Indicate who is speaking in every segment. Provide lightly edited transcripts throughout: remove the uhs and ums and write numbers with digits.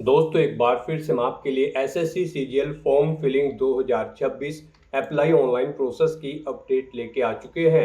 Speaker 1: दोस्तों एक बार फिर से हम आपके लिए SSC CGL form filling 2026 apply online process की अपडेट लेके आ चुके हैं।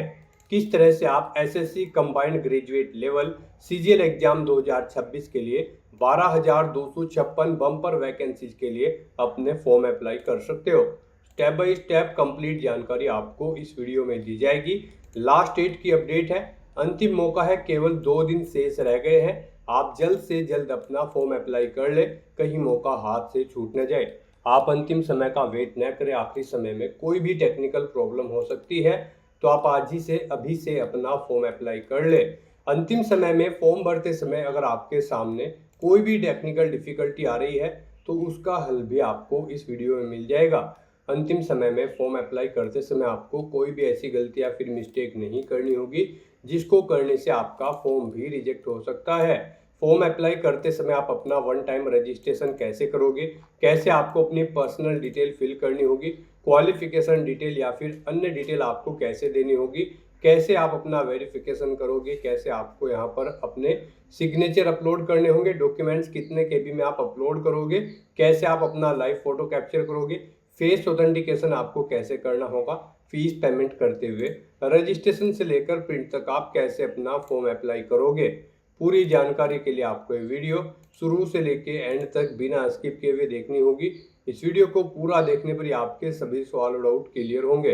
Speaker 1: किस तरह से आप SSC combined graduate level CGL exam 2026 के लिए 12,256 बम्पर वैकेंसीज के लिए अपने फॉर्म अप्लाई कर सकते हो। स्टेप बाय स्टेप कंप्लीट जानकारी आपको इस वीडियो में दी जाएगी। लास्ट डेट की अपडेट है, अंतिम मौका है, केवल 2 दिन शेष रह गए हैं। आप जल्द से जल्द अपना फॉर्म अप्लाई कर ले, कहीं मौका हाथ से छूट न जाए। आप अंतिम समय का वेट न करें, आखिरी समय में कोई भी टेक्निकल प्रॉब्लम हो सकती है, तो आप आज ही से अभी से अपना फॉर्म अप्लाई कर ले। अंतिम समय में फॉर्म भरते समय अगर आपके सामने कोई भी टेक्निकल डिफिकल्टी आ रही है तो उसका हल भी आपको इस वीडियो में मिल जाएगा। अंतिम समय में फॉर्म अप्लाई करते समय आपको कोई भी ऐसी गलती या फिर मिस्टेक नहीं करनी होगी जिसको करने से आपका फॉर्म भी रिजेक्ट हो सकता है। फॉर्म अप्लाई करते समय आप अपना वन टाइम रजिस्ट्रेशन कैसे करोगे, कैसे आपको अपनी पर्सनल डिटेल फिल करनी होगी, क्वालिफिकेशन डिटेल या फिर अन्य डिटेल आपको कैसे देनी होगी, कैसे आप अपना वेरिफिकेशन करोगे, कैसे आपको यहाँ पर अपने सिग्नेचर अपलोड करने होंगे, डॉक्यूमेंट्स कितने केबी में आप अपलोड करोगे, कैसे आप अपना लाइव फोटो कैप्चर करोगे, फेस ऑथेंटिकेशन आपको कैसे करना होगा, फीस पेमेंट करते हुए रजिस्ट्रेशन से लेकर प्रिंट तक आप कैसे अपना फॉर्म अप्लाई करोगे। पूरी जानकारी के लिए आपको ये वीडियो शुरू से लेके एंड तक बिना स्किप किए हुए देखनी होगी। इस वीडियो को पूरा देखने पर ही आपके सभी सवाल और डाउट क्लियर होंगे।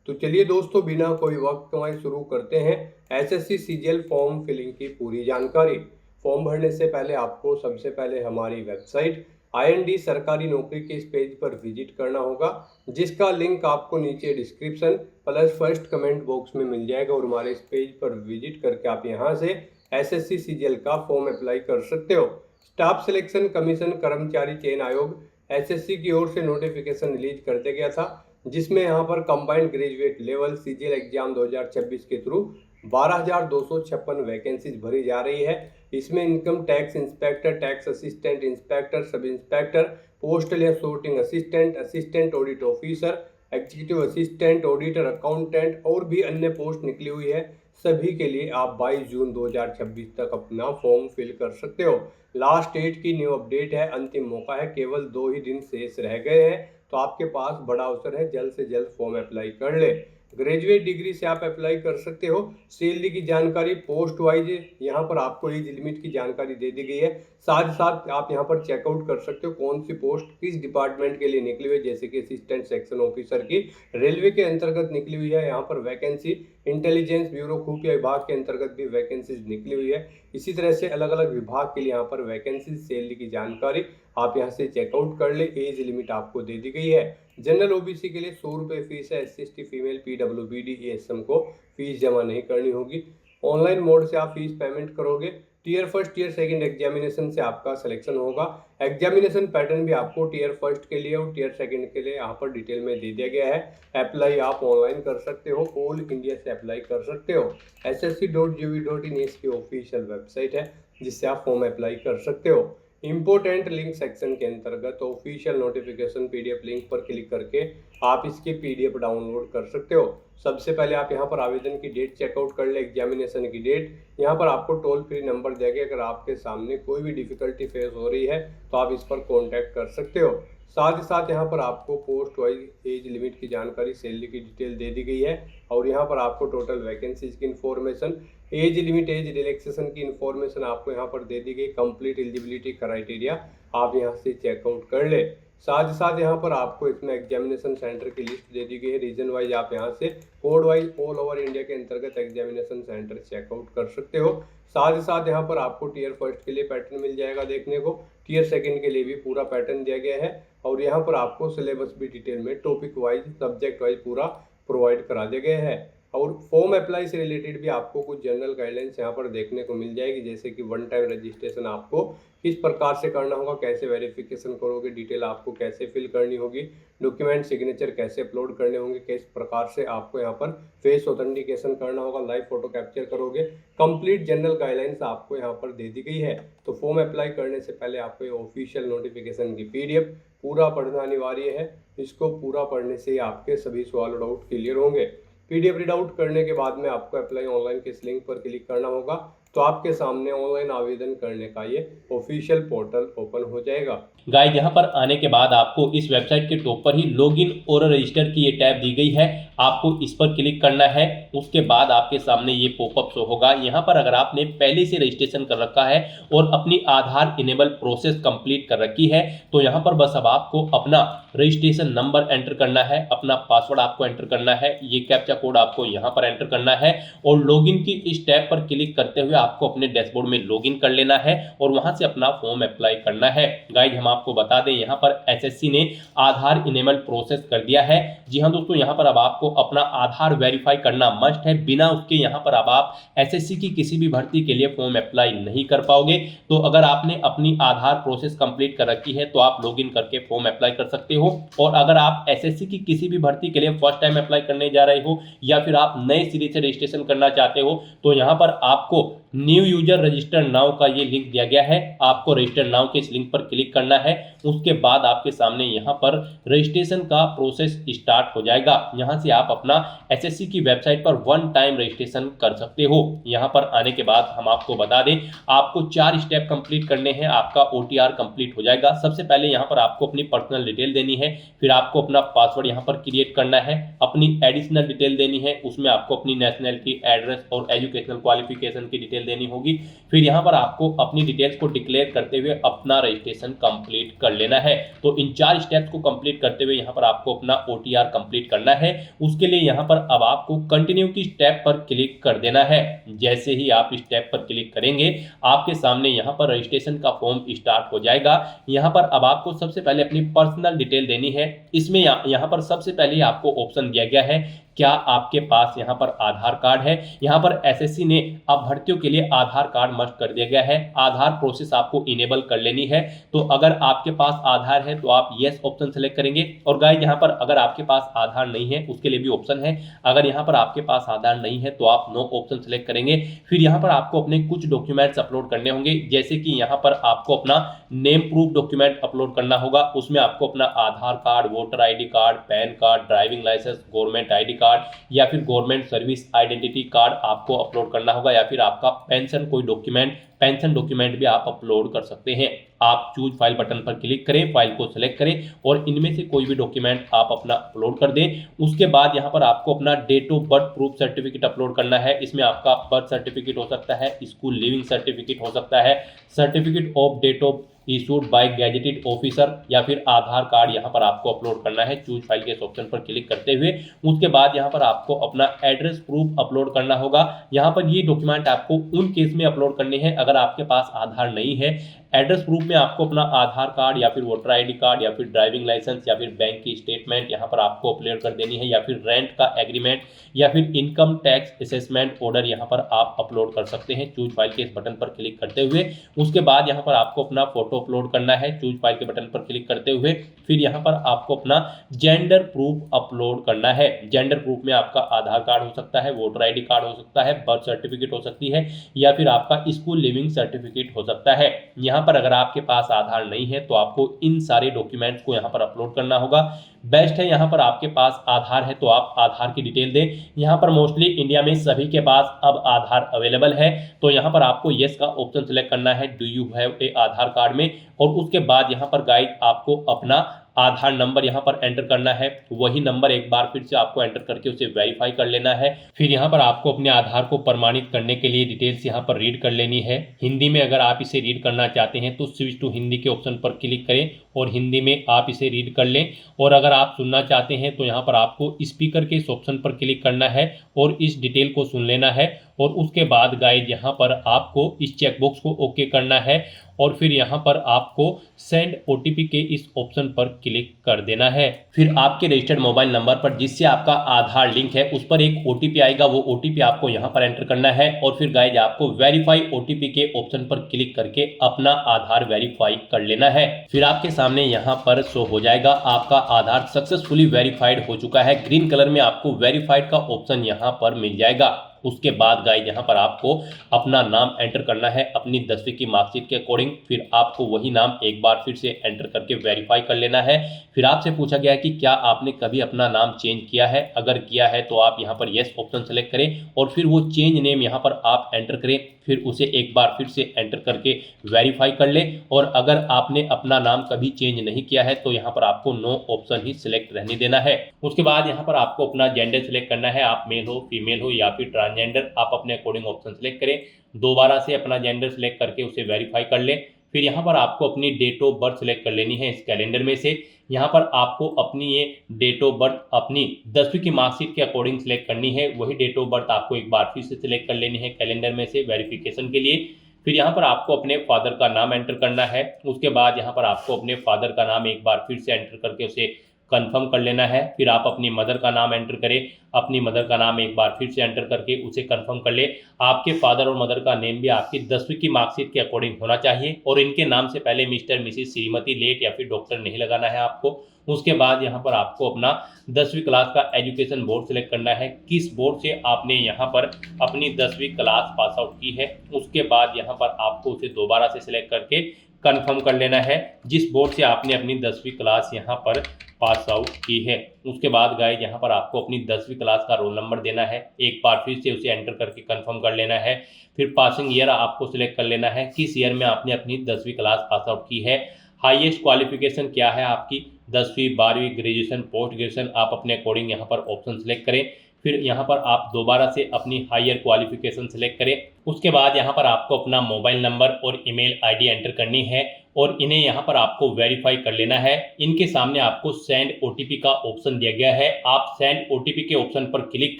Speaker 1: तो चलिए दोस्तों, बिना कोई वक्त गंवाए शुरू करते हैं एसएससी सीजीएल फॉर्म फिलिंग की पूरी जानकारी। फॉर्म भरने से पहले आपको सबसे पहले हमारी वेबसाइट आईएनडी सरकारी नौकरी के इस पेज पर विजिट करना होगा, जिसका लिंक आपको नीचे description plus first comment box में मिल जाएगा। और हमारे इस पेज पर विजिट करके आप यहां से एसएससी सीजीएल का फॉर्म अप्लाई कर सकते हो। स्टाफ सिलेक्शन कमीशन कर्मचारी चयन आयोग एसएससी की ओर से नोटिफिकेशन रिलीज कर दिया गया था, जिसमें यहाँ पर combined graduate level CGL exam 2026 के थ्रू 12,256 वैकेंसीज भरी जा रही है। इसमें income tax inspector, tax assistant, inspector, sub inspector, postal या sorting assistant, assistant audit officer, executive assistant, auditor, accountant और भी अन्य पोस्ट निकली हुई है। सभी के लिए आप 22 जून 2026 तक अपना फॉर्म फिल कर सकते हो। लास्ट डेट की न्यू अपडेट है, अंतिम मौका है, केवल 2 ही दिन शेष रह गए हैं, तो आपके पास बड़ा अवसर है, जल्द से जल्द फॉर्म अप्लाई कर ले। ग्रेजुएट डिग्री से आप अप्लाई कर सकते हो। सैलरी की जानकारी पोस्ट वाइज यहाँ पर आपको एज लिमिट की जानकारी दे दी गई है। साथ साथ आप यहाँ पर चेकआउट कर सकते हो कौन सी पोस्ट किस डिपार्टमेंट के लिए निकली हुई है, जैसे कि असिस्टेंट सेक्शन ऑफिसर की रेलवे के अंतर्गत निकली हुई है यहाँ पर वैकेंसी, इंटेलिजेंस ब्यूरो खुफिया विभाग के अंतर्गत भी वैकेंसीज निकली हुई है। इसी तरह से अलग अलग विभाग के लिए यहाँ पर वैकेंसी सैलरी की जानकारी आप यहाँ से चेकआउट कर ले। एज लिमिट आपको दे दी गई है। जनरल ओबीसी के लिए 100 रुपये फीस है। SC ST female PWBD ASM को फीस जमा नहीं करनी होगी। ऑनलाइन मोड से आप फीस पेमेंट करोगे। Tier first tier second examination से आपका सिलेक्शन होगा। एग्जामिनेशन पैटर्न भी आपको टीयर फर्स्ट के लिए और टीयर सेकंड के लिए यहाँ पर डिटेल में दे दिया गया है। अप्लाई आप ऑनलाइन कर सकते हो, ऑल इंडिया से अप्लाई कर सकते हो। ssc.gov.in इसकी ऑफिशियल वेबसाइट है, जिससे आप फॉर्म अप्लाई कर सकते हो। इंपोर्टेंट लिंक सेक्शन के अंतर्गत ऑफिशियल नोटिफिकेशन पीडीएफ लिंक पर क्लिक करके आप इसके पीडीएफ डाउनलोड कर सकते हो। सबसे पहले आप यहाँ पर आवेदन की डेट चेकआउट कर ले, एग्जामिनेशन की डेट। यहाँ पर आपको टोल फ्री नंबर देंगे, अगर आपके सामने कोई भी डिफिकल्टी फेस हो रही है तो आप इस पर कॉन्टैक्ट कर सकते हो। साथ ही साथ यहाँ पर आपको पोस्ट वाइज एज लिमिट की जानकारी, सैलरी की डिटेल दे दी गई है। और यहाँ पर आपको टोटल वैकेंसीज की information, age limit, age relaxation की इन्फॉर्मेशन आपको यहाँ पर दे दी गई। कंप्लीट एलिजिबिलिटी क्राइटेरिया आप यहाँ से चेकआउट कर ले। साथ ही साथ यहाँ पर आपको इसमें एग्जामिनेशन सेंटर की लिस्ट दे दी गई है। रीजन वाइज आप यहाँ से code wise all over India के अंतर्गत एग्जामिनेशन सेंटर चेकआउट कर सकते हो। साथ ही साथ यहाँ पर आपको टीयर फर्स्ट के लिए पैटर्न मिल जाएगा देखने को, टीयर सेकंड के लिए भी पूरा पैटर्न दिया गया है। और यहाँ पर आपको सिलेबस भी डिटेल में टॉपिक वाइज, सब्जेक्ट वाइज पूरा प्रोवाइड करा दिया गया है। और फॉर्म अप्लाई से रिलेटेड भी आपको कुछ जनरल गाइडलाइंस यहाँ पर देखने को मिल जाएगी, जैसे कि वन टाइम रजिस्ट्रेशन आपको किस प्रकार से करना होगा, कैसे वेरिफिकेशन करोगे, डिटेल आपको कैसे फिल करनी होगी, डॉक्यूमेंट सिग्नेचर कैसे अपलोड करने होंगे, किस प्रकार से आपको यहाँ पर फेस ऑथेंटिकेशन करना होगा, लाइव फोटो कैप्चर करोगे। कंप्लीट जनरल गाइडलाइंस आपको यहाँ पर दे दी गई है। तो फॉर्म अप्लाई करने से पहले आपको ये ऑफिशियल नोटिफिकेशन की पीडीएफ पूरा पढ़ना अनिवार्य है। इसको पूरा पढ़ने से आपके सभी सवाल और डाउट क्लियर होंगे। पीडीएफ रीड आउट करने के बाद में आपको अप्लाई ऑनलाइन के इस लिंक पर क्लिक करना होगा। तो आपके सामने ऑनलाइन आवेदन करने का ये ऑफिशियल पोर्टल ओपन हो जाएगा।
Speaker 2: गाइस यहाँ पर आने के बाद आपको इस वेबसाइट के टॉप पर ही लॉगिन और रजिस्टर की ये टैब दी गई है, आपको इस पर क्लिक करना है। उसके बाद आपके सामने ये पॉपअप शो होगा। यहाँ पर अगर आपने पहले से रजिस्ट्रेशन कर रखा है और अपनी आधार इनेबल प्रोसेस कंप्लीट कर रखी है तो यहाँ पर बस अब आपको अपना रजिस्ट्रेशन नंबर एंटर करना है, अपना पासवर्ड आपको एंटर करना है, ये कैप्चा कोड आपको यहाँ पर एंटर करना है और लॉगिन की इस टैब पर क्लिक करते हुए आपको अपने डैशबोर्ड में लॉगिन कर लेना है और वहां से अपना फॉर्म अप्लाई करना है। गाइड हम आपको बता दें यहाँ पर एसएससी ने आधार इनेबल प्रोसेस कर दिया है। जी हाँ दोस्तों, यहाँ पर अब आपको अपना आधार वेरीफाई करना मस्ट है। बिना उसके यहाँ पर अब आप एसएससी की किसी भी भर्ती के लिए फॉर्म अप्लाई नहीं कर पाओगे। तो अगर आपने अपनी आधार प्रोसेस कंप्लीट कर रखी है तो आप लॉगिन करके फॉर्म अप्लाई कर सकते हो। और अगर आप एसएससी की किसी भी भर्ती के लिए फर्स्ट टाइम अप्लाई करने जा रहे हो या फिर आप नए सिरे से रजिस्ट्रेशन करना चाहते हो तो यहाँ पर आपको न्यू यूजर रजिस्टर नाउ का ये लिंक दिया गया है। आपको रजिस्टर नाउ के इस लिंक पर क्लिक करना है। उसके बाद आपके सामने यहाँ पर रजिस्ट्रेशन का प्रोसेस स्टार्ट हो जाएगा। यहाँ से आप अपना एसएससी की वेबसाइट पर वन टाइम रजिस्ट्रेशन कर सकते हो। यहाँ पर आने के बाद हम आपको बता दें आपको 4 स्टेप कंप्लीट करने हैं, आपका ओटीआर कंप्लीट हो जाएगा। सबसे पहले यहाँ पर आपको अपनी पर्सनल डिटेल देनी है, फिर आपको अपना पासवर्ड यहाँ पर क्रिएट करना है, अपनी एडिशनल डिटेल देनी है, उसमें आपको अपनी नेशनलिटी, एड्रेस और एजुकेशनल क्वालिफिकेशन की डिटेल देनी होगी। फिर यहाँ पर आपको अपनी डिटेल्स को डिक्लेयर करते हुए अपना रजिस्ट्रेशन कंप्लीट कर लेना है। तो इन 4 स्टेप्स को कंप्लीट करते हुए यहाँ पर आपको अपना ओटीआर कंप्लीट करना है। उसके लिए यहाँ पर अब आपको कंटिन्यू की स्टेप पर क्लिक कर देना है। जैसे ही आप स्टेप पर क्लिक करेंगे आपके सामने यहाँ पर रजिस्ट्रेशन का फॉर्म स्टार्ट हो जाएगा। यहाँ पर अब आपको सबसे पहले अपनी पर्सनल डिटेल देनी है। इसमें यहाँ पर सबसे पहले आपको ऑप्शन दिया गया है क्या आपके पास यहाँ पर आधार कार्ड है। यहाँ पर एसएससी ने अब भर्तियों के लिए आधार कार्ड मस्ट कर दिया गया है। आधार प्रोसेस आपको इनेबल कर लेनी है। तो अगर आपके पास आधार है तो आप यस ऑप्शन सेलेक्ट करेंगे। और गाइस यहाँ पर अगर आपके पास आधार नहीं है उसके लिए भी ऑप्शन है। अगर यहाँ पर आपके पास आधार नहीं है तो आप नो ऑप्शन सेलेक्ट करेंगे। फिर यहाँ पर आपको अपने कुछ डॉक्यूमेंट्स अपलोड करने होंगे, जैसे कि यहाँ पर आपको अपना नेम प्रूफ डॉक्यूमेंट अपलोड करना होगा। उसमें आपको अपना Aadhaar card, voter ID card, PAN card, driving licence, government ID card या फिर गवर्नमेंट सर्विस आइडेंटिटी कार्ड आपको अपलोड करना होगा, या फिर आपका पेंशन कोई डॉक्यूमेंट, पेंशन डॉक्यूमेंट भी आप अपलोड कर सकते हैं। आप चूज फाइल बटन पर क्लिक करें, फाइल को सिलेक्ट करें और इनमें से कोई भी डॉक्यूमेंट आप अपना अपलोड कर दें। उसके बाद यहाँ पर आपको अपना date of birth proof certificate upload करना है। इसमें आपका बर्थ सर्टिफिकेट हो सकता है, स्कूल लिविंग सर्टिफिकेट हो सकता है, certificate of date of issued by gazetted officer या फिर आधार कार्ड यहाँ पर आपको अपलोड करना है। चूज फाइल के इस ऑप्शन पर क्लिक करते हुए उसके बाद यहाँ पर आपको अपना एड्रेस प्रूफ अपलोड करना होगा। यहाँ पर ये डॉक्यूमेंट आपको उन केस में अपलोड करने हैं अगर आपके पास आधार नहीं है। एड्रेस प्रूफ में आपको अपना आधार कार्ड या फिर वोटर आईडी कार्ड या फिर ड्राइविंग लाइसेंस या फिर बैंक की स्टेटमेंट यहाँ पर आपको अपलोड कर देनी है, या फिर रेंट का एग्रीमेंट या फिर इनकम टैक्स असेसमेंट ऑर्डर यहाँ पर आप अपलोड कर सकते हैं। चूज फाइल के इस बटन पर क्लिक करते हुए उसके बाद यहाँ पर आपको अपना फोटो अपलोड करना है। चूज फाइल के बटन पर क्लिक करते हुए फिर यहाँ पर आपको अपना जेंडर प्रूफ अपलोड करना है। जेंडर प्रूफ में आपका आधार कार्ड हो सकता है, वोटर आईडी कार्ड हो सकता है, बर्थ सर्टिफिकेट हो सकती है या फिर आपका स्कूल लिविंग सर्टिफिकेट हो सकता है। यहाँ पर अगर आपके पास आधार नहीं है तो आपको इन सारे डॉक्यूमेंट्स को यहाँ पर अपलोड करना होगा। बेस्ट है यहाँ पर आपके पास आधार है तो आप आधार की डिटेल दें। यहाँ पर मोस्टली इंडिया में सभी के पास अब आधार अवेलेबल है तो यहाँ पर आपको यस का ऑप्शन सेलेक्ट करना है, do you have a Aadhaar card में। और उसके बाद यहाँ पर गाइड आपको अपना आधार नंबर यहाँ पर एंटर करना है। वही नंबर एक बार फिर से आपको एंटर करके उसे वेरीफाई कर लेना है। फिर यहाँ पर आपको अपने आधार को प्रमाणित करने के लिए डिटेल्स यहाँ पर रीड कर लेनी है। हिंदी में अगर आप इसे रीड करना चाहते हैं तो स्विच टू हिंदी के ऑप्शन पर क्लिक करें और हिंदी में आप इसे रीड कर लें। और अगर आप सुनना चाहते हैं तो यहाँ पर आपको स्पीकर के इस ऑप्शन पर क्लिक करना है और इस डिटेल को सुन लेना है। और उसके बाद गाइड यहाँ पर आपको इस चेकबॉक्स को ओके करना है और फिर यहाँ पर आपको सेंड ओटीपी के इस ऑप्शन पर क्लिक कर देना है। फिर आपके रजिस्टर्ड मोबाइल नंबर पर जिससे आपका आधार लिंक है उस पर एक ओटीपी आएगा, वो ओटीपी आपको यहाँ पर एंटर करना है। और फिर गाइज आपको वेरीफाई ओटीपी के ऑप्शन पर क्लिक करके अपना आधार वेरीफाई कर लेना है। फिर आपके सामने यहाँ पर शो हो जाएगा आपका आधार सक्सेसफुली वेरीफाइड हो चुका है। ग्रीन कलर में आपको वेरीफाइड का ऑप्शन यहाँ पर मिल जाएगा। उसके बाद गाइज यहाँ पर आपको अपना नाम एंटर करना है अपनी 10वीं की मार्कशीट के अकॉर्डिंग। फिर आपको वही नाम एक बार फिर से एंटर करके वेरीफाई कर लेना है। फिर आपसे पूछा गया है कि क्या आपने कभी अपना नाम चेंज किया है। अगर किया है तो आप यहाँ पर यस ऑप्शन सेलेक्ट करें और फिर वो चेंज नेम यहाँ पर आप एंटर करें। फिर उसे एक बार फिर से एंटर करके वेरीफाई कर ले। और अगर आपने अपना नाम कभी चेंज नहीं किया है तो यहाँ पर आपको नो ऑप्शन ही सिलेक्ट रहने देना है। उसके बाद यहाँ पर आपको अपना जेंडर सिलेक्ट करना है, आप मेल हो, फीमेल हो या फिर ट्रांसजेंडर, आप अपने अकॉर्डिंग ऑप्शन सिलेक्ट करें। दोबारा से अपना जेंडर सिलेक्ट करके उसे वेरीफाई कर लें। फिर यहाँ पर आपको अपनी डेट ऑफ बर्थ सिलेक्ट कर लेनी है इस कैलेंडर में से। यहाँ पर आपको अपनी ये डेट ऑफ बर्थ अपनी 10वीं की मार्कशीट के अकॉर्डिंग सिलेक्ट करनी है। वही डेट ऑफ बर्थ आपको एक बार फिर से सिलेक्ट कर लेनी है कैलेंडर में से वेरिफिकेशन के लिए। फिर यहाँ पर आपको अपने फादर का नाम एंटर करना है। उसके बाद यहाँ पर आपको अपने फादर का नाम एक बार फिर से एंटर करके उसे कंफर्म कर लेना है। फिर आप अपनी मदर का नाम एंटर करें, अपनी मदर का नाम एक बार फिर से एंटर करके उसे कंफर्म कर ले। आपके फादर और मदर का नेम भी आपकी 10वीं की मार्कशीट के अकॉर्डिंग होना चाहिए और इनके नाम से पहले मिस्टर, मिसिस, श्रीमती, लेट या फिर डॉक्टर नहीं लगाना है आपको। उसके बाद यहाँ पर आपको अपना 10वीं क्लास का एजुकेशन बोर्ड सिलेक्ट करना है, किस बोर्ड से आपने यहाँ पर अपनी 10वीं क्लास पास आउट की है। उसके बाद यहाँ पर आपको उसे दोबारा से सिलेक्ट करके कंफर्म कर लेना है जिस बोर्ड से आपने अपनी 10वीं क्लास यहाँ पर पास आउट की है। उसके बाद गाइस यहाँ पर आपको अपनी 10वीं क्लास का रोल नंबर देना है, एक बार फिर से उसे एंटर करके कंफर्म कर लेना है। फिर पासिंग ईयर आपको सिलेक्ट कर लेना है, किस ईयर में आपने अपनी 10वीं क्लास पास आउट की है। हाईएस्ट क्वालिफिकेशन क्या है आपकी, 10वीं, 12वीं, ग्रेजुएशन, पोस्ट ग्रेजुएशन, आप अपने अकॉर्डिंग यहाँ पर ऑप्शन सेलेक्ट करें। फिर यहाँ पर आप दोबारा से अपनी हायर क्वालिफिकेशन सेलेक्ट करें। उसके बाद यहाँ पर आपको अपना मोबाइल नंबर और ईमेल आईडी एंटर करनी है और इन्हें यहाँ पर आपको वेरीफाई कर लेना है। इनके सामने आपको सेंड ओटीपी का ऑप्शन दिया गया है, आप सेंड ओटीपी के ऑप्शन पर क्लिक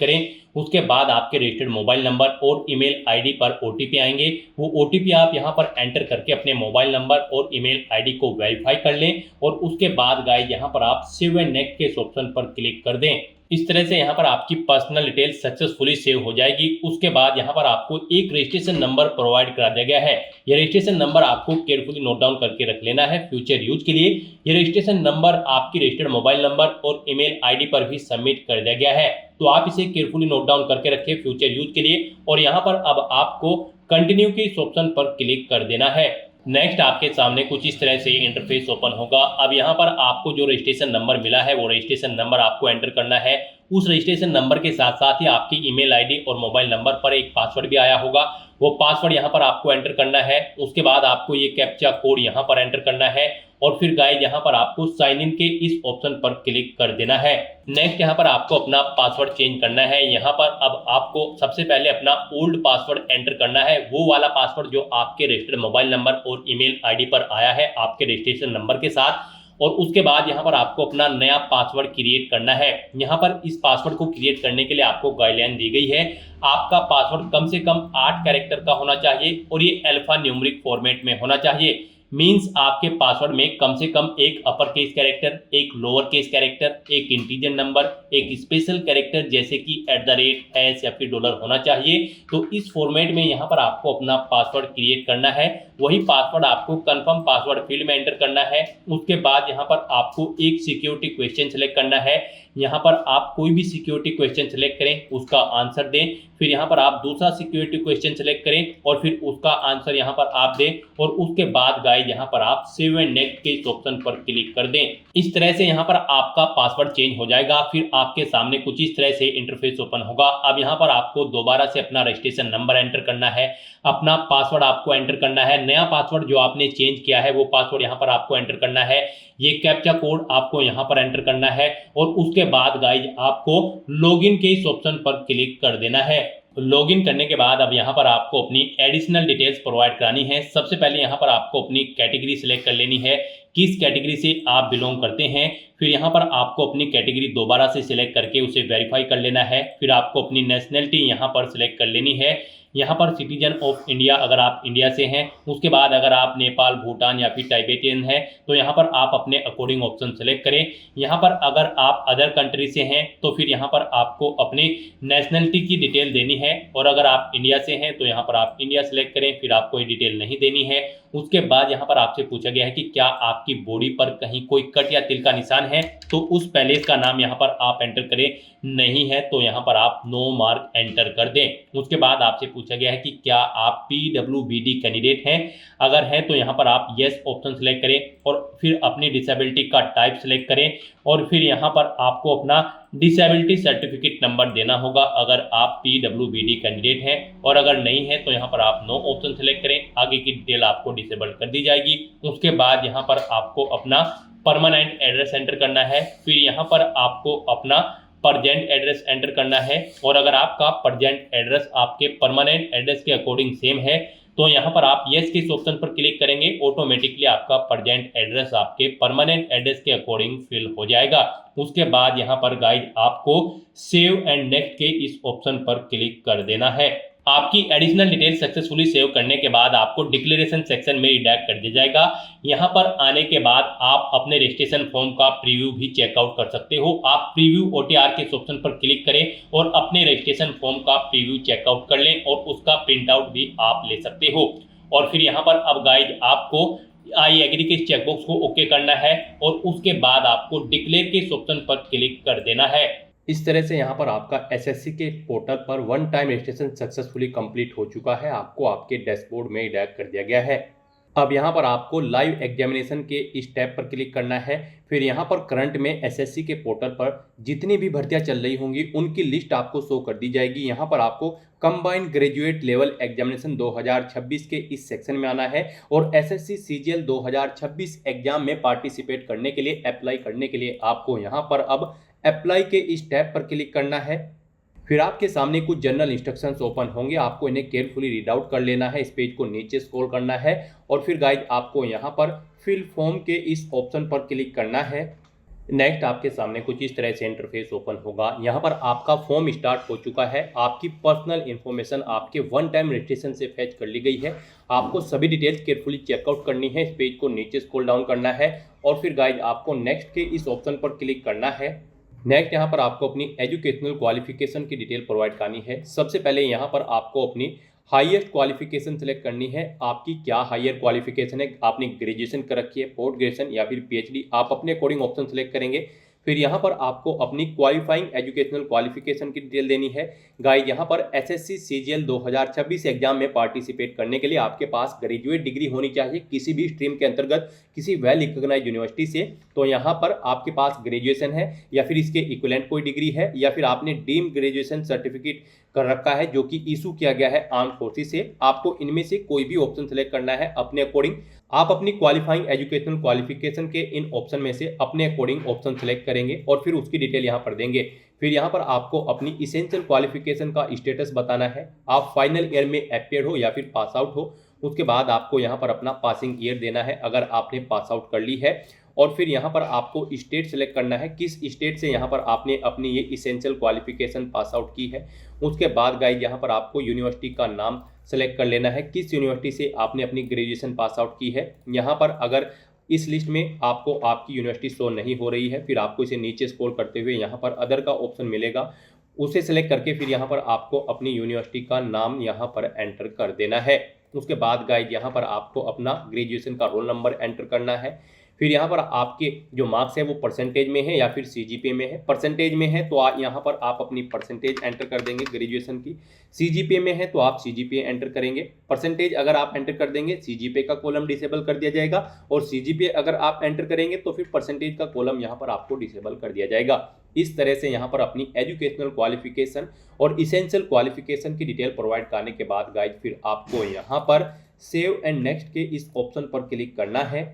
Speaker 2: करें। उसके बाद आपके रजिस्टर्ड मोबाइल नंबर और ईमेल आईडी पर ओटीपी आएंगे। वो ओटीपी आप यहाँ पर एंटर करके अपने मोबाइल नंबर और ईमेल आईडी को वेरीफाई कर लें और उसके बाद गाइस यहाँ पर आप सेव एंड नेक्स्ट के ऑप्शन पर क्लिक कर दें। इस तरह से यहाँ पर आपकी पर्सनल डिटेल सक्सेसफुली सेव हो जाएगी। उसके बाद यहाँ पर आपको एक रजिस्ट्रेशन नंबर प्रोवाइड करा दिया गया है। यह रजिस्ट्रेशन नंबर आपको केयरफुली नोट डाउन करके रख लेना है फ्यूचर यूज के लिए। यह रजिस्ट्रेशन नंबर आपकी रजिस्टर्ड मोबाइल नंबर और ईमेल आईडी पर भी सबमिट कर दिया गया है, तो आप इसे केयरफुली नोट डाउन करके रखें फ्यूचर यूज के लिए। और यहाँ पर अब आपको कंटिन्यू के इस ऑप्शन पर क्लिक कर देना है। नेक्स्ट आपके सामने कुछ इस तरह से इंटरफेस ओपन होगा। अब यहाँ पर आपको जो रजिस्ट्रेशन नंबर मिला है वो रजिस्ट्रेशन नंबर आपको एंटर करना है। उस रजिस्ट्रेशन नंबर के साथ साथ ही आपकी ईमेल आईडी और मोबाइल नंबर पर एक पासवर्ड भी आया होगा, वो पासवर्ड यहाँ पर आपको एंटर करना है। उसके बाद आपको ये कैप्चा कोड यहाँ पर एंटर करना है और फिर गाइस यहाँ पर आपको साइन इन के इस ऑप्शन पर क्लिक कर देना है। नेक्स्ट यहाँ पर आपको अपना पासवर्ड चेंज करना है। यहाँ पर अब आपको सबसे पहले अपना ओल्ड पासवर्ड एंटर करना है, वो वाला पासवर्ड जो आपके रजिस्टर्ड मोबाइल नंबर और ईमेल आईडी पर आया है आपके रजिस्ट्रेशन नंबर के साथ। और उसके बाद यहाँ पर आपको अपना नया पासवर्ड क्रिएट करना है। यहाँ पर इस पासवर्ड को क्रिएट करने के लिए आपको गाइडलाइन दी गई है। आपका पासवर्ड कम से कम 8 कैरेक्टर का होना चाहिए और ये अल्फा न्यूमेरिक फॉर्मेट में होना चाहिए। मींस आपके पासवर्ड में कम से कम एक अपर केस कैरेक्टर, एक लोअर केस कैरेक्टर, एक इंटीजर नंबर, एक स्पेशल कैरेक्टर जैसे कि @ या फिर $, होना चाहिए। तो इस फॉर्मेट में यहाँ पर आपको अपना पासवर्ड क्रिएट करना है। वही पासवर्ड आपको कंफर्म पासवर्ड फील्ड में एंटर करना है। उसके बाद यहाँ पर आपको एक सिक्योरिटी क्वेश्चन सेलेक्ट करना है। यहाँ पर आप कोई भी सिक्योरिटी क्वेश्चन सेलेक्ट करें, उसका आंसर दें। फिर यहाँ पर आप दूसरा सिक्योरिटी क्वेश्चन सेलेक्ट करें और फिर उसका आंसर यहाँ पर आप दें और उसके बाद गाइस यहाँ पर आप सेव एंड नेक्स्ट के इस ऑप्शन पर क्लिक कर दें। इस तरह से यहाँ पर आपका पासवर्ड चेंज हो जाएगा। फिर आपके सामने कुछ इस तरह से इंटरफेस ओपन होगा। अब यहाँ पर आपको दोबारा से अपना रजिस्ट्रेशन नंबर एंटर करना है, अपना पासवर्ड आपको एंटर करना है। नया पासवर्ड जो आपने चेंज किया है वो पासवर्ड यहाँ पर आपको एंटर करना है। ये कैप्चा कोड आपको यहाँ पर एंटर करना है और उसके बाद गाइस आपको लॉगिन के इस ऑप्शन पर क्लिक कर देना है। लॉगिन करने के बाद अब यहाँ पर आपको अपनी एडिशनल डिटेल्स प्रोवाइड करानी है। सबसे पहले यहाँ पर आपको अपनी कैटेगरी सिलेक्ट कर लेनी है, किस कैटेगरी से आप बिलोंग करते हैं। फिर यहाँ पर आपको अपनी कैटेगरी दोबारा से सिलेक्ट करके उसे वेरीफाई कर लेना है। फिर आपको अपनी नेशनलिटी यहाँ पर सिलेक्ट कर लेनी है। यहाँ पर सिटीजन ऑफ इंडिया अगर आप इंडिया से हैं। उसके बाद अगर आप नेपाल, भूटान या फिर टाइबेटियन हैं तो यहाँ पर आप अपने अकॉर्डिंग ऑप्शन सेलेक्ट करें। यहाँ पर अगर आप अदर कंट्री से हैं तो फिर यहाँ पर आपको अपनी नेशनलिटी की डिटेल देनी है और अगर आप इंडिया से हैं तो यहाँ पर आप इंडिया सेलेक्ट करें, फिर आपको ये डिटेल नहीं देनी है। उसके बाद यहाँ पर आपसे पूछा गया है कि क्या आपकी बॉडी पर कहीं कोई कट या तिल का निशान है, तो उस पैलेस का नाम यहाँ पर आप एंटर करें, नहीं है तो यहाँ पर आप नो मार्क एंटर कर दें। उसके बाद आपसे पूछा गया है कि क्या आप PWBD कैंडिडेट हैं, अगर हैं तो यहाँ पर आप येस ऑप्शन सेलेक्ट करें और फिर अपनी डिसेबिलिटी का टाइप सेलेक्ट करें और फिर यहाँ पर आपको अपना डिसेबिलिटी सर्टिफिकेट नंबर देना होगा अगर आप PWBD कैंडिडेट हैं, और अगर नहीं है तो यहाँ पर आप नो ऑप्शन सेलेक्ट करें। आगे की डिटेल आपको डिसेबल कर दी जाएगी। उसके बाद यहाँ पर आपको अपना परमानेंट एड्रेस एंटर करना है। फिर यहाँ पर आपको अपना परजेंट एड्रेस एंटर करना है, और अगर आपका परजेंट एड्रेस आपके परमानेंट एड्रेस के अकॉर्डिंग सेम है तो यहाँ पर आप यस के इस ऑप्शन पर क्लिक करेंगे। ऑटोमेटिकली आपका परजेंट एड्रेस आपके परमानेंट एड्रेस के अकॉर्डिंग फिल हो जाएगा। उसके बाद यहाँ पर गाइज आपको सेव एंड नेक्स्ट के इस ऑप्शन पर क्लिक कर देना है। आपकी एडिशनल डिटेल सक्सेसफुली सेव करने के बाद आपको डिक्लेरेशन सेक्शन में रिडायरेक्ट कर दिया जाएगा। यहाँ पर आने के बाद आप अपने रजिस्ट्रेशन फॉर्म का प्रीव्यू भी चेकआउट कर सकते हो। आप प्रीव्यू OTR के ऑप्शन पर क्लिक करें और अपने रजिस्ट्रेशन फॉर्म का प्रीव्यू चेकआउट कर लें, और उसका प्रिंट आउट भी आप ले सकते हो। और फिर यहाँ पर अब गाइज आपको आई एग्री के चेकबॉक्स को ओके करना है, और उसके बाद आपको डिक्लेयर के ऑप्शन पर क्लिक कर देना है। इस तरह से यहाँ पर आपका SSC के पोर्टल पर one time registration successfully complete हो चुका है। आपको आपके डैशबोर्ड में रिडायरेक्ट कर दिया गया है। अब यहाँ पर आपको लाइव एग्जामिनेशन के इस टैब पर क्लिक करना है। फिर यहाँ पर करंट में SSC के पोर्टल पर जितनी भी भर्तियां चल रही होंगी उनकी लिस्ट आपको शो कर दी जाएगी। यहाँ पर आपको कंबाइंड ग्रेजुएट लेवल एग्जामिनेशन 2026 के इस सेक्शन में आना है, और SSC CGL 2026 एग्जाम में पार्टिसिपेट करने के लिए, अप्लाई करने के लिए आपको यहाँ पर अब अप्लाई के इस टैब पर क्लिक करना है। फिर आपके सामने कुछ जनरल इंस्ट्रक्शंस ओपन होंगे, आपको इन्हें केयरफुली रीड आउट कर लेना है। इस पेज को नीचे स्क्रॉल करना है, और फिर गाइज आपको यहाँ पर फिल फॉर्म के इस ऑप्शन पर क्लिक करना है। नेक्स्ट आपके सामने कुछ इस तरह से इंटरफेस ओपन होगा। यहाँ पर आपका फॉर्म स्टार्ट हो चुका है। आपकी पर्सनल इन्फॉर्मेशन आपके वन टाइम रजिस्ट्रेशन से फैच कर ली गई है। आपको सभी डिटेल्स केयरफुली चेकआउट करनी है। इस पेज को नीचे स्क्रॉल डाउन करना है, और फिर गाइज आपको नेक्स्ट के इस ऑप्शन पर क्लिक करना है। नेक्स्ट यहाँ पर आपको अपनी एजुकेशनल क्वालिफिकेशन की डिटेल प्रोवाइड करनी है। सबसे पहले यहाँ पर आपको अपनी हाईएस्ट क्वालिफिकेशन सेलेक्ट करनी है। आपकी क्या हायर क्वालिफिकेशन है, आपने ग्रेजुएशन कर रखी है, पोस्ट ग्रेजुएशन या फिर PhD, आप अपने अकॉर्डिंग ऑप्शन सेलेक्ट करेंगे। फिर यहाँ पर आपको अपनी क्वालिफाइंग एजुकेशनल क्वालिफिकेशन की डिटेल देनी है। गाइस यहाँ पर SSC CGL 2026 एग्जाम में पार्टिसिपेट करने के लिए आपके पास ग्रेजुएट डिग्री होनी चाहिए किसी भी स्ट्रीम के अंतर्गत, किसी वेल रिकॉग्नाइज्ड यूनिवर्सिटी से। तो यहाँ पर आपके पास ग्रेजुएशन है या फिर इसके इक्विवेलेंट कोई डिग्री है, या फिर आपने डीम ग्रेजुएशन सर्टिफिकेट कर रखा है जो कि इशू किया गया है आर्म फोर्सेस से। आपको इनमें से कोई भी ऑप्शन सेलेक्ट करना है अपने अकॉर्डिंग। आप अपनी क्वालिफाइंग एजुकेशनल क्वालिफिकेशन के इन ऑप्शन में से अपने अकॉर्डिंग ऑप्शन सेलेक्ट करेंगे, और फिर उसकी डिटेल यहाँ पर देंगे। फिर यहाँ पर आपको अपनी इसेंशियल क्वालिफिकेशन का स्टेटस बताना है। आप फाइनल ईयर में अपियर हो या फिर पास आउट हो। उसके बाद आपको यहाँ पर अपना पासिंग ईयर देना है अगर आपने पास आउट कर ली है। और फिर यहाँ पर आपको स्टेट सेलेक्ट करना है, किस स्टेट से यहाँ पर आपने अपनी ये इसेंशियल क्वालिफिकेशन पास आउट की है। उसके बाद गाइज यहाँ पर आपको यूनिवर्सिटी का नाम सेलेक्ट कर लेना है, किस यूनिवर्सिटी से आपने अपनी ग्रेजुएशन पास आउट की है। यहाँ पर अगर इस लिस्ट में आपको आपकी यूनिवर्सिटी शो नहीं हो रही है, फिर आपको इसे नीचे स्क्रॉल करते हुए यहाँ पर अदर का ऑप्शन मिलेगा, उसे सेलेक्ट करके फिर यहाँ पर आपको अपनी यूनिवर्सिटी का नाम यहाँ पर एंटर कर देना है। उसके बाद गाइज यहाँ पर आपको अपना ग्रेजुएशन का रोल नंबर एंटर करना है। फिर यहाँ पर आपके जो मार्क्स है वो परसेंटेज में है या फिर CGPA में है। परसेंटेज में है तो यहाँ पर आप अपनी परसेंटेज एंटर कर देंगे ग्रेजुएशन की। CGPA में है तो आप CGPA एंटर करेंगे। परसेंटेज अगर आप एंटर कर देंगे CGPA का कॉलम डिसेबल कर दिया जाएगा, और CGPA अगर आप एंटर करेंगे तो फिर परसेंटेज का कॉलम यहाँ पर आपको डिसेबल कर दिया जाएगा। इस तरह से यहाँ पर अपनी एजुकेशनल क्वालिफिकेशन और इसेंशियल क्वालिफिकेशन की डिटेल प्रोवाइड करने के बाद गाइज फिर आपको यहाँ पर सेव एंड नेक्स्ट के इस ऑप्शन पर क्लिक करना है।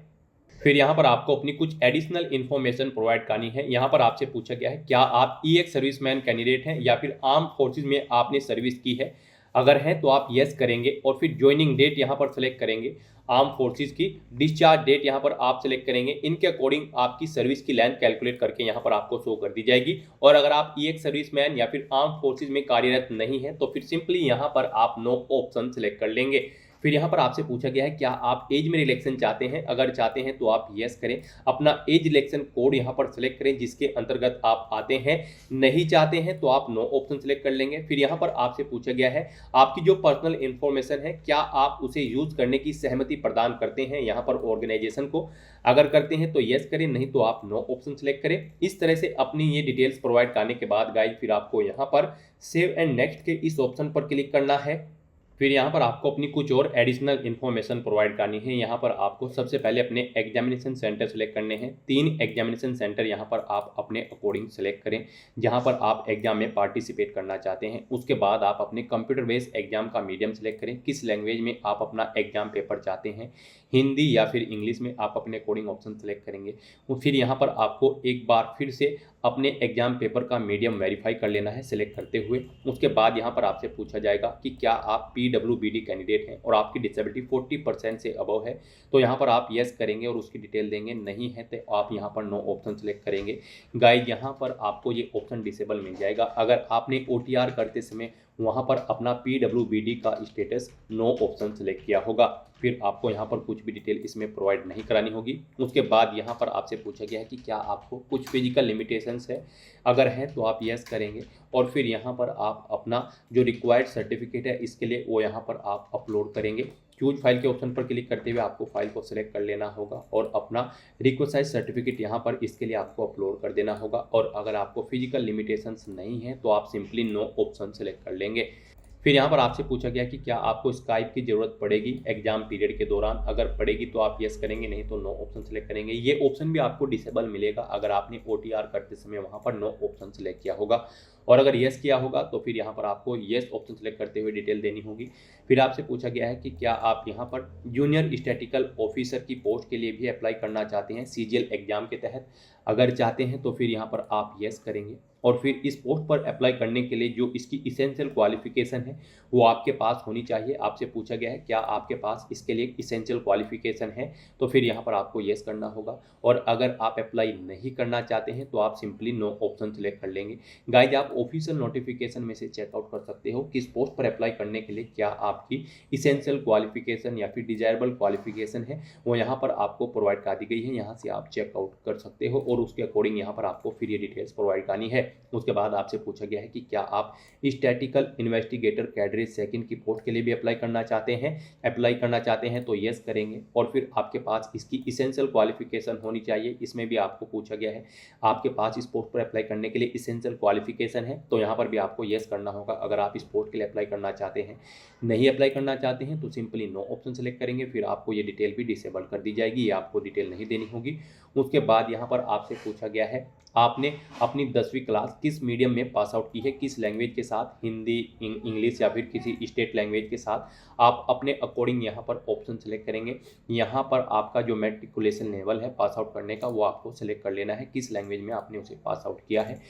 Speaker 2: फिर यहाँ पर आपको अपनी कुछ एडिशनल इन्फॉर्मेशन प्रोवाइड करनी है। यहाँ पर आपसे पूछा गया है क्या आप EX सर्विसमैन कैंडिडेट हैं या फिर आर्म फोर्सेज में आपने सर्विस की है। अगर है तो आप यस करेंगे, और फिर ज्वाइनिंग डेट यहाँ पर सेलेक्ट करेंगे आर्म फोर्सेज की। डिस्चार्ज डेट यहाँ पर आप सेलेक्ट करेंगे। इनके अकॉर्डिंग आपकी सर्विस की लेंथ कैलकुलेट करके यहाँ पर आपको शो कर दी जाएगी। और अगर आप EX सर्विसमैन या फिर आर्म फोर्सेज में कार्यरत नहीं है तो फिर सिंपली यहाँ पर आप नो ऑप्शन सेलेक्ट कर लेंगे। फिर यहाँ पर आपसे पूछा गया है क्या आप एज में रिलैक्सेशन चाहते हैं। अगर चाहते हैं तो आप यस करें, अपना एज रिलैक्सेशन कोड यहाँ पर सेलेक्ट करें जिसके अंतर्गत आप आते हैं। नहीं चाहते हैं तो आप नो ऑप्शन सेलेक्ट कर लेंगे। फिर यहाँ पर आपसे पूछा गया है आपकी जो पर्सनल इन्फॉर्मेशन है क्या आप उसे यूज करने की सहमति प्रदान करते हैं यहाँ पर ऑर्गेनाइजेशन को। अगर करते हैं तो यस करें, नहीं तो आप नो ऑप्शन सेलेक्ट करें। इस तरह से अपनी ये डिटेल्स प्रोवाइड करने के बाद गाइज फिर आपको यहाँ पर सेव एंड नेक्स्ट के इस ऑप्शन पर क्लिक करना है। फिर यहाँ पर आपको अपनी कुछ और एडिशनल इन्फॉर्मेशन प्रोवाइड करनी है। यहाँ पर आपको सबसे पहले अपने एग्जामिनेशन सेंटर सेलेक्ट करने हैं। 3 एग्जामिनेशन सेंटर यहाँ पर आप अपने अकॉर्डिंग सेलेक्ट करें जहाँ पर आप एग्जाम में पार्टिसिपेट करना चाहते हैं। उसके बाद आप अपने कंप्यूटर बेस्ड एग्जाम का मीडियम सेलेक्ट करें, किस लैंग्वेज में आप अपना एग्जाम पेपर चाहते हैं, हिंदी या फिर इंग्लिश में आप अपने अकॉर्डिंग ऑप्शन सेलेक्ट करेंगे। और फिर यहाँ पर आपको एक बार फिर से अपने एग्जाम पेपर का मीडियम वेरीफाई कर लेना है सेलेक्ट करते हुए। उसके बाद यहाँ पर आपसे पूछा जाएगा कि क्या आप PWBD कैंडिडेट हैं और आपकी डिसेबिलिटी 40% से अबव है, तो यहाँ पर आप यस करेंगे और उसकी डिटेल देंगे। नहीं है तो आप यहाँ पर नो ऑप्शन सेलेक्ट करेंगे। गाइस यहाँ पर आपको ये ऑप्शन डिसेबल मिल जाएगा अगर आपने OTR करते समय वहाँ पर अपना PWBD का स्टेटस नो ऑप्शन सेलेक्ट किया होगा। फिर आपको यहाँ पर कुछ भी डिटेल इसमें प्रोवाइड नहीं करानी होगी। उसके बाद यहाँ पर आपसे पूछा गया है कि क्या आपको कुछ फिजिकल लिमिटेशंस है, अगर है तो आप यस करेंगे। और फिर यहाँ पर आप अपना जो रिक्वायर्ड सर्टिफिकेट है इसके लिए वो यहाँ पर आप अपलोड करेंगे। चूज फाइल के ऑप्शन पर क्लिक करते हुए आपको फाइल को सिलेक्ट कर लेना होगा और अपना रिक्वेस्ट सर्टिफिकेट यहाँ पर इसके लिए आपको अपलोड कर देना होगा। और अगर आपको फिजिकल लिमिटेशंस नहीं है तो आप सिंपली नो ऑप्शन सेलेक्ट कर लेंगे। फिर यहाँ पर आपसे पूछा गया कि क्या आपको स्काइप की ज़रूरत पड़ेगी एग्जाम पीरियड के दौरान, अगर पड़ेगी तो आप यस करेंगे, नहीं तो नो ऑप्शन सेलेक्ट करेंगे। ये ऑप्शन भी आपको डिसेबल मिलेगा अगर आपने OTR करते समय वहाँ पर नो ऑप्शन सेलेक्ट किया होगा। और अगर यस किया होगा तो फिर यहाँ पर आपको यस ऑप्शन सेलेक्ट करते हुए डिटेल देनी होगी। फिर आपसे पूछा गया है कि क्या आप यहाँ पर जूनियर स्टैटिकल ऑफिसर की पोस्ट के लिए भी अप्लाई करना चाहते हैं CGL एग्जाम के तहत। अगर चाहते हैं तो फिर यहाँ पर आप यस करेंगे। और फिर इस पोस्ट पर अप्लाई करने के लिए जो इसकी इसेंशियल क्वालिफिकेशन है वो आपके पास होनी चाहिए। आपसे पूछा गया है क्या आपके पास इसके लिए इसेंशियल क्वालिफिकेशन है, तो फिर यहाँ पर आपको येस करना होगा। और अगर आप अप्लाई नहीं करना चाहते हैं तो आप सिंपली नो ऑप्शन सेलेक्ट कर लेंगे। गाइज आप ऑफिशियल नोटिफिकेशन में से चेकआउट कर सकते हो किस पोस्ट पर अप्लाई करने के लिए क्या आपकी इसेंशियल क्वालिफिकेशन या फिर डिजायरेबल क्वालिफिकेशन है वो यहाँ पर आपको प्रोवाइड कर दी गई है। यहाँ से आप चेकआउट कर सकते हो और उसके अकॉर्डिंग यहाँ पर आपको फिर ये डिटेल्स प्रोवाइड करनी है। उसके बाद आपसे पूछा गया है कि क्या आप स्टैटिकल इन्वेस्टिगेटर कैडरे सेकंड की पोस्ट के लिए भी अप्लाई करना चाहते हैं तो यस करेंगे। और फिर आपके पास इसकी इसेंशियल क्वालिफिकेशन होनी चाहिए। इसमें भी आपको पूछा गया है आपके पास इस पोस्ट पर अप्लाई करने के लिए इसेंशियल क्वालिफिकेशन है, तो यहाँ पर भी आपको यस करना होगा अगर आप इस पोस्ट के लिए अप्लाई करना चाहते हैं। नहीं अप्लाई करना चाहते हैं तो सिंपली नो ऑप्शन सेलेक्ट करेंगे। फिर आपको ये डिटेल भी डिसेबल कर दी जाएगी, ये आपको डिटेल नहीं देनी होगी। उसके बाद यहाँ पर आपसे पूछा गया है आपने अपनी 10वीं क्लास किस मीडियम में पास आउट की है, किस लैंग्वेज के साथ, हिंदी, इंग्लिश या फिर किसी स्टेट लैंग्वेज के साथ। आप अपने अकॉर्डिंग यहाँ पर ऑप्शन सेलेक्ट करेंगे। यहाँ पर आपका जो मैट्रिकुलेशन लेवल है पास आउट करने का वो आपको सेलेक्ट कर लेना है, किस लैंग्वेज में आपने उसे पास आउट किया है।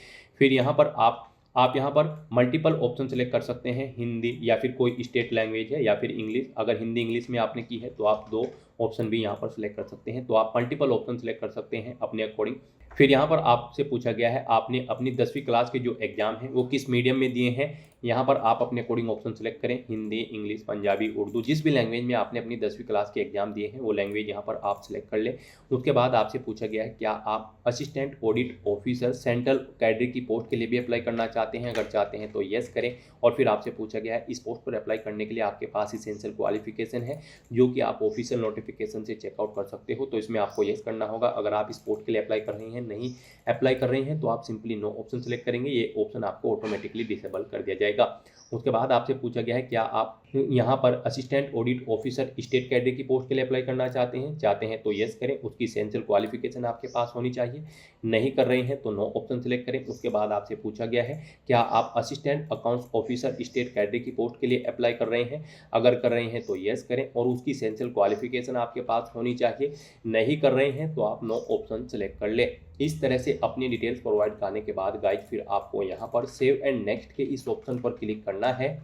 Speaker 2: फिर यहाँ पर आप यहाँ पर मल्टीपल ऑप्शन सेलेक्ट कर सकते हैं, हिंदी या फिर कोई स्टेट लैंग्वेज है या फिर इंग्लिश। अगर हिंदी इंग्लिश में आपने की है तो आप 2 ऑप्शन भी यहाँ पर सिलेक्ट कर सकते हैं, तो आप मल्टीपल ऑप्शन सेलेक्ट कर सकते हैं अपने अकॉर्डिंग। फिर यहाँ पर आपसे पूछा गया है आपने अपनी 10वीं क्लास के जो एग्जाम है वो किस मीडियम में दिए हैं। यहाँ पर आप अपने अकॉर्डिंग ऑप्शन सेलेक्ट करें, हिंदी, इंग्लिश, पंजाबी, उर्दू, जिस भी लैंग्वेज में आपने अपनी 10वीं क्लास के एग्जाम दिए हैं वो लैंग्वेज यहाँ पर आप सिलेक्ट कर लें। उसके बाद आपसे पूछा गया है क्या आप assistant audit officer central cadre की पोस्ट के लिए भी अप्लाई करना चाहते हैं। अगर चाहते हैं तो येस करें। और फिर आपसे पूछा गया है इस पोस्ट पर अप्लाई करने के लिए आपके पास इसेंशियल क्वालिफिकेशन है जो कि आप ऑफिशियल नोटिफिकेशन से चेकआउट कर सकते हो, तो इसमें आपको येस करना होगा। अगर आप इस पोस्ट के लिए अप्लाई कर रहे हैं, नहीं अप्लाई कर रहे हैं तो आप सिंपली नो ऑप्शन सेलेक्ट करेंगे, ये ऑप्शन आपको ऑटोमेटिकली डिसेबल कर दिया जाएगा। उसके बाद आपसे पूछा गया है क्या आप यहाँ पर assistant audit officer state cadre की पोस्ट के लिए अप्लाई करना चाहते हैं तो यस करें, उसकी इसेंशियल क्वालिफिकेशन आपके पास होनी चाहिए। नहीं कर रहे हैं तो नो ऑप्शन सेलेक्ट करें। उसके बाद आपसे पूछा गया है क्या आप assistant accounts officer state cadre की पोस्ट के लिए अप्लाई कर रहे हैं। अगर कर रहे हैं तो यस करें और उसकी इसेंशियल क्वालिफिकेशन आपके पास होनी चाहिए। नहीं कर रहे हैं तो आप नो ऑप्शन सेलेक्ट कर लें। इस तरह से अपनी डिटेल्स प्रोवाइड करने के बाद गाइज फिर आपको यहाँ पर सेव एंड नेक्स्ट के इस ऑप्शन पर क्लिक करना है।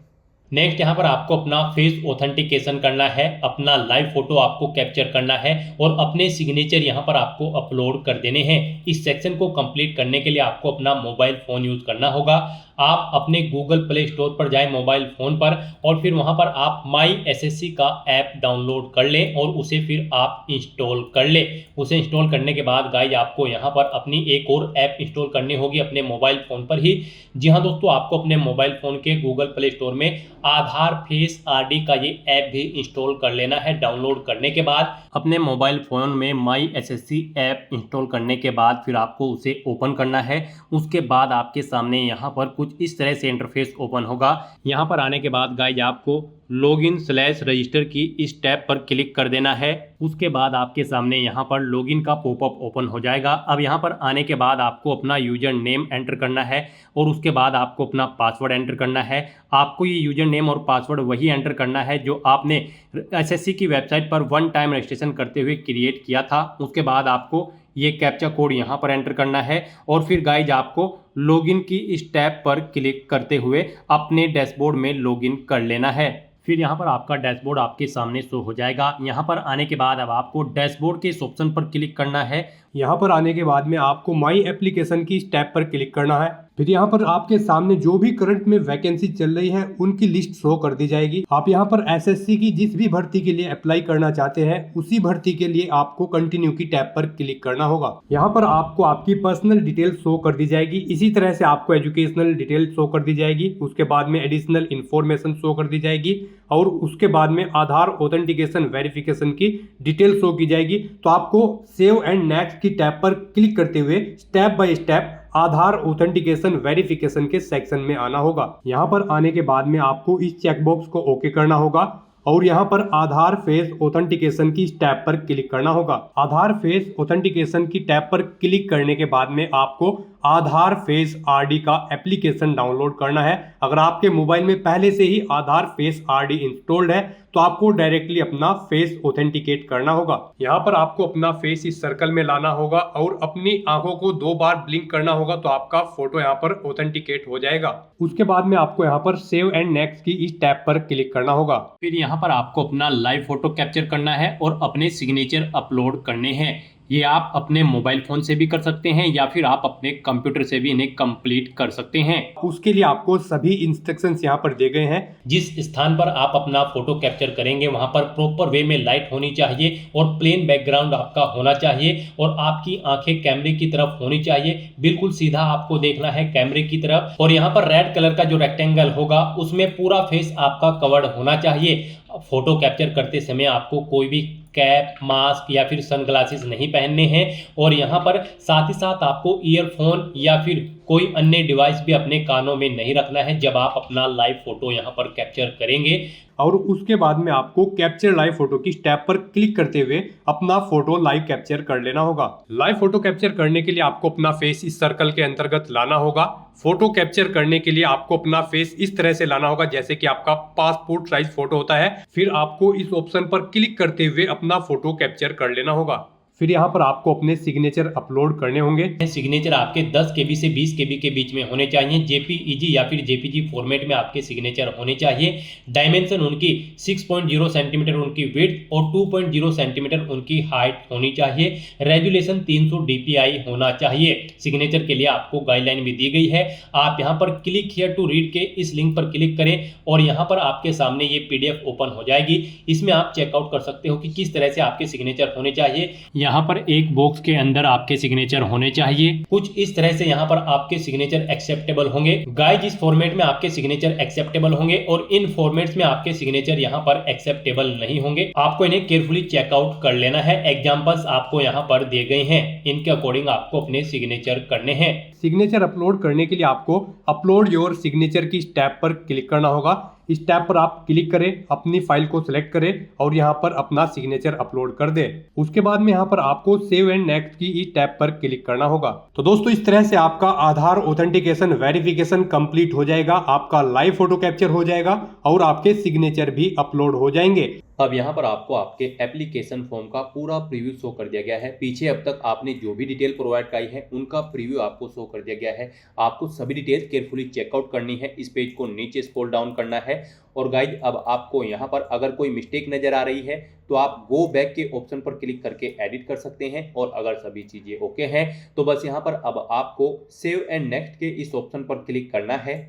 Speaker 2: नेक्स्ट यहाँ पर आपको अपना फेस ऑथेंटिकेशन करना है, अपना लाइव फोटो आपको कैप्चर करना है और अपने सिग्नेचर यहाँ पर आपको अपलोड कर देने हैं। इस सेक्शन को कंप्लीट करने के लिए आपको अपना मोबाइल फ़ोन यूज़ करना होगा। आप अपने गूगल प्ले स्टोर पर जाएं मोबाइल फ़ोन पर और फिर वहां पर आप माई एसएससी का ऐप डाउनलोड कर लें और उसे फिर आप इंस्टॉल कर लें। उसे इंस्टॉल करने के बाद गाइज आपको यहां पर अपनी एक और ऐप इंस्टॉल करनी होगी अपने मोबाइल फ़ोन पर ही। जी हाँ दोस्तों, आपको अपने मोबाइल फ़ोन के गूगल प्ले स्टोर में आधार फेस आरडी का ये ऐप भी इंस्टॉल कर लेना है। डाउनलोड करने के बाद अपने मोबाइल फ़ोन में माई एसएससी ऐप इंस्टॉल करने के बाद फिर आपको उसे ओपन करना है। उसके बाद आपके सामने यहाँ पर कुछ इस तरह से इंटरफेस ओपन होगा। यहाँ पर आने के बाद गाइज आपको login/register की इस टैब पर क्लिक कर देना है। उसके बाद आपके सामने यहाँ पर लॉगिन का पॉपअप ओपन हो जाएगा। अब यहाँ पर आने के बाद आपको अपना यूजर नेम एंटर करना है और उसके बाद आपको अपना पासवर्ड एंटर करना है। आपको ये यूजर नेम और पासवर्ड वही एंटर करना है जो आपने एसएससी की वेबसाइट पर वन टाइम रजिस्ट्रेशन करते हुए क्रिएट किया था। उसके बाद आपको ये कैप्चा कोड यहाँ पर एंटर करना है और फिर गाइज आपको लॉगिन की इस टैब पर क्लिक करते हुए अपने डैशबोर्ड में लॉगिन कर लेना है। फिर यहाँ पर आपका डैशबोर्ड आपके सामने शो हो जाएगा। यहाँ पर आने के बाद अब आपको डैशबोर्ड के इस ऑप्शन पर क्लिक करना है।
Speaker 1: यहाँ पर आने के बाद में आपको माई एप्लीकेशन की इस टैब पर क्लिक करना है। फिर यहाँ पर आपके सामने जो भी करंट में वैकेंसी चल रही है उनकी लिस्ट शो कर दी जाएगी। आप यहाँ पर एसएससी की जिस भी भर्ती के लिए अप्लाई करना चाहते हैं उसी भर्ती के लिए आपको कंटिन्यू की टैब पर क्लिक करना होगा। यहाँ पर आपको आपकी पर्सनल डिटेल शो कर दी जाएगी। इसी तरह से आपको एजुकेशनल डिटेल शो कर दी जाएगी। उसके बाद में एडिशनल इंफॉर्मेशन शो कर दी जाएगी और उसके बाद में आधार ऑथेंटिकेशन वेरिफिकेशन की डिटेल शो की जाएगी। तो आपको सेव एंड नेक्स्ट की टैब पर क्लिक करते हुए step by step Aadhaar authentication verification के सेक्शन में आना होगा। यहाँ पर आने के बाद में आपको इस चेकबॉक्स को ओके करना होगा और यहाँ पर आधार फेस ऑथेंटिकेशन की टैब पर क्लिक करना होगा। आधार फेस ऑथेंटिकेशन की टैब पर क्लिक करने के बाद में आपको आधार फेस आरडी का एप्लीकेशन डाउनलोड करना है। अगर आपके मोबाइल में पहले से ही आधार फेस आरडी इंस्टॉल्ड है तो आपको डायरेक्टली अपना फेस ऑथेंटिकेट करना होगा। यहाँ पर आपको अपना फेस इस सर्कल में लाना होगा और अपनी आंखों को 2 बार ब्लिंक करना होगा तो आपका फोटो यहाँ पर ऑथेंटिकेट हो जाएगा। उसके बाद में आपको यहाँ पर सेव एंड नेक्स्ट की इस टैब पर क्लिक करना होगा।
Speaker 2: फिर यहाँ पर आपको अपना लाइव फोटो कैप्चर करना है और अपने सिग्नेचर अपलोड करने हैं। ये आप अपने मोबाइल फोन से भी कर सकते हैं या फिर आप अपने कंप्यूटर से भी इन्हें कंप्लीट कर सकते हैं।
Speaker 1: उसके लिए आपको सभी इंस्ट्रक्शंस यहाँ पर दिए गए हैं।
Speaker 2: जिस स्थान पर आप अपना फोटो कैप्चर करेंगे वहां पर प्रॉपर वे में लाइट होनी चाहिए और प्लेन बैकग्राउंड आपका होना चाहिए और आपकी आंखें कैमरे की तरफ होनी चाहिए। बिल्कुल सीधा आपको देखना है कैमरे की तरफ और यहाँ पर रेड कलर का जो रेक्टेंगल होगा उसमें पूरा फेस आपका कवर्ड होना चाहिए। फोटो कैप्चर करते समय आपको कोई भी कैप, मास्क या फिर सनग्लासेस नहीं पहनने हैं और यहाँ पर साथ ही साथ आपको ईयरफोन या फिर कोई अन्य डिवाइस भी अपने कानों में नहीं रखना है जब आप अपना लाइव फोटो यहाँ पर कैप्चर करेंगे।
Speaker 1: और उसके बाद में आपको कैप्चर लाइव फोटो की टैब पर क्लिक करते हुए अपना फोटो लाइव कैप्चर कर लेना होगा। लाइव फोटो कैप्चर करने के लिए आपको अपना फेस इस सर्कल के अंतर्गत लाना होगा। फोटो कैप्चर करने के लिए आपको अपना फेस इस तरह से लाना होगा जैसे कि आपका पासपोर्ट साइज फोटो होता है। फिर आपको इस ऑप्शन पर क्लिक करते हुए अपना फोटो कैप्चर कर लेना होगा। फिर यहाँ पर आपको अपने सिग्नेचर अपलोड करने होंगे।
Speaker 2: सिग्नेचर आपके 10 KB से 20 KB के बीच में होने चाहिए। जेपीईजी या फिर जेपीजी फॉर्मेट में आपके सिग्नेचर होने चाहिए। डायमेंशन उनकी 6.0 सेंटीमीटर उनकी विड्थ और 2.0 सेंटीमीटर उनकी हाइट होनी चाहिए। रेजुलेशन 300 DPI होना चाहिए। सिग्नेचर के लिए आपको गाइडलाइन भी दी गई है। आप यहाँ पर क्लिक हियर टू रीड के इस लिंक पर क्लिक करें और यहाँ पर आपके सामने ये PDF ओपन हो जाएगी। इसमें आप चेकआउट कर सकते हो कि किस तरह से आपके सिग्नेचर होने चाहिए। यहाँ पर एक बॉक्स के अंदर आपके सिग्नेचर होने चाहिए। कुछ इस तरह से यहाँ पर आपके सिग्नेचर एक्सेप्टेबल होंगे। गाइज इस फॉर्मेट में आपके सिग्नेचर एक्सेप्टेबल होंगे और इन फॉर्मेट्स में आपके सिग्नेचर यहाँ पर एक्सेप्टेबल नहीं होंगे। आपको इन्हें केयरफुली चेकआउट कर लेना है। एग्जांपल्स आपको यहाँ पर दिए गए हैं, इनके अकॉर्डिंग आपको अपने सिग्नेचर करने हैं।
Speaker 1: सिग्नेचर अपलोड करने के लिए आपको अपलोड योर सिग्नेचर की टैब पर क्लिक करना होगा। इस टैब पर आप क्लिक करें, अपनी फाइल को सिलेक्ट करें और यहाँ पर अपना सिग्नेचर अपलोड कर दें। उसके बाद में यहाँ पर आपको सेव एंड नेक्स्ट की इस टैब पर क्लिक करना होगा। तो दोस्तों इस तरह से आपका आधार ऑथेंटिकेशन वेरिफिकेशन कंप्लीट हो जाएगा, आपका लाइव फोटो कैप्चर हो जाएगा और आपके सिग्नेचर भी अपलोड हो जाएंगे।
Speaker 2: अब यहाँ पर आपको आपके एप्लीकेशन फॉर्म का पूरा प्रीव्यू शो कर दिया गया है। पीछे अब तक आपने जो भी डिटेल प्रोवाइड कराई है उनका प्रीव्यू आपको शो कर दिया गया है। आपको सभी डिटेल्स केयरफुली चेकआउट करनी है। इस पेज को नीचे स्क्रॉल डाउन करना है और गाइज अब आपको यहाँ पर अगर कोई मिस्टेक नजर आ रही है तो आप गो बैक के ऑप्शन पर क्लिक करके एडिट कर सकते हैं और अगर सभी चीजें ओके हैं तो बस यहाँ पर अब आपको सेव एंड नेक्स्ट के इस ऑप्शन पर क्लिक करना है।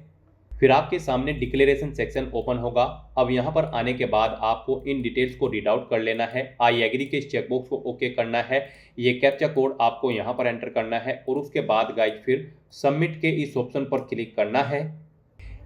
Speaker 2: फिर आपके सामने डिक्लेरेशन सेक्शन ओपन होगा। अब यहाँ पर आने के बाद आपको इन डिटेल्स को रीड आउट कर लेना है। आई एग्री के इस चेकबॉक्स को ओके करना है। ये कैप्चा कोड आपको यहाँ पर एंटर करना है और उसके बाद गाइज फिर सबमिट के इस ऑप्शन पर क्लिक करना है।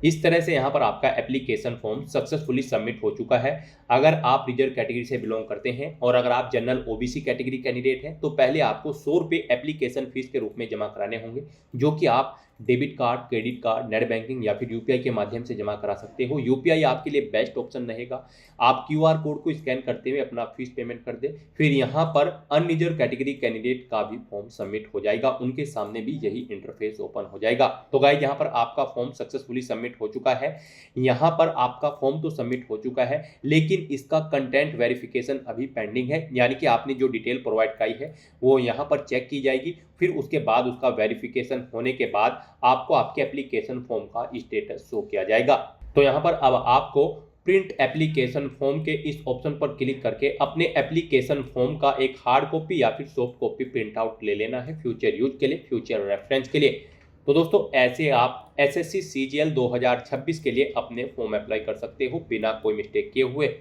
Speaker 2: इस तरह से यहाँ पर आपका एप्लीकेशन फॉर्म सक्सेसफुली सबमिट हो चुका है। अगर आप रिजर्व कैटेगरी से बिलोंग करते हैं और अगर आप जनरल ओबीसी कैटेगरी कैंडिडेट हैं तो पहले आपको 100 रुपये एप्लीकेशन फीस के रूप में जमा कराने होंगे, जो कि आप debit card, credit card, net banking या फिर यूपीआई के माध्यम से जमा करा सकते हो। यूपीआई आपके लिए बेस्ट ऑप्शन रहेगा। आप क्यूआर कोड को स्कैन करते हुए अपना फीस पेमेंट कर दें, फिर यहाँ पर अनरिजर्व कैटेगरी कैंडिडेट का भी फॉर्म सबमिट हो जाएगा, उनके सामने भी यही इंटरफेस ओपन हो जाएगा। तो गाइस यहाँ पर आपका फॉर्म सक्सेसफुली सबमिट हो चुका है। यहाँ पर आपका फॉर्म तो सबमिट हो चुका है, लेकिन इसका कंटेंट वेरिफिकेशन अभी पेंडिंग है, यानी कि आपने जो डिटेल प्रोवाइड कराई है वो यहाँ पर चेक की जाएगी, फिर उसके बाद उसका वेरिफिकेशन होने के बाद आपको आपके एप्लीकेशन फॉर्म का स्टेटस शो किया जाएगा। तो यहाँ पर अब आपको प्रिंट एप्लीकेशन फॉर्म के इस ऑप्शन पर क्लिक करके अपने एप्लीकेशन फॉर्म का एक हार्ड कॉपी या फिर सॉफ्ट कॉपी प्रिंट आउट ले लेना है फ्यूचर यूज के लिए, फ्यूचर रेफरेंस के लिए। तो दोस्तों ऐसे आप एसएससी सीजीएल 2026 के लिए अपने फॉर्म अप्लाई कर सकते हो बिना कोई मिस्टेक किए हुए।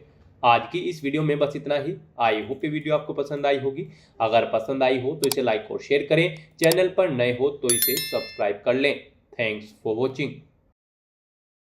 Speaker 2: आज की इस वीडियो में बस इतना ही। आई होप ये वीडियो आपको पसंद आई होगी। अगर पसंद आई हो तो इसे लाइक और शेयर करें। चैनल पर नए हो तो इसे सब्सक्राइब कर लें। Thanks for watching.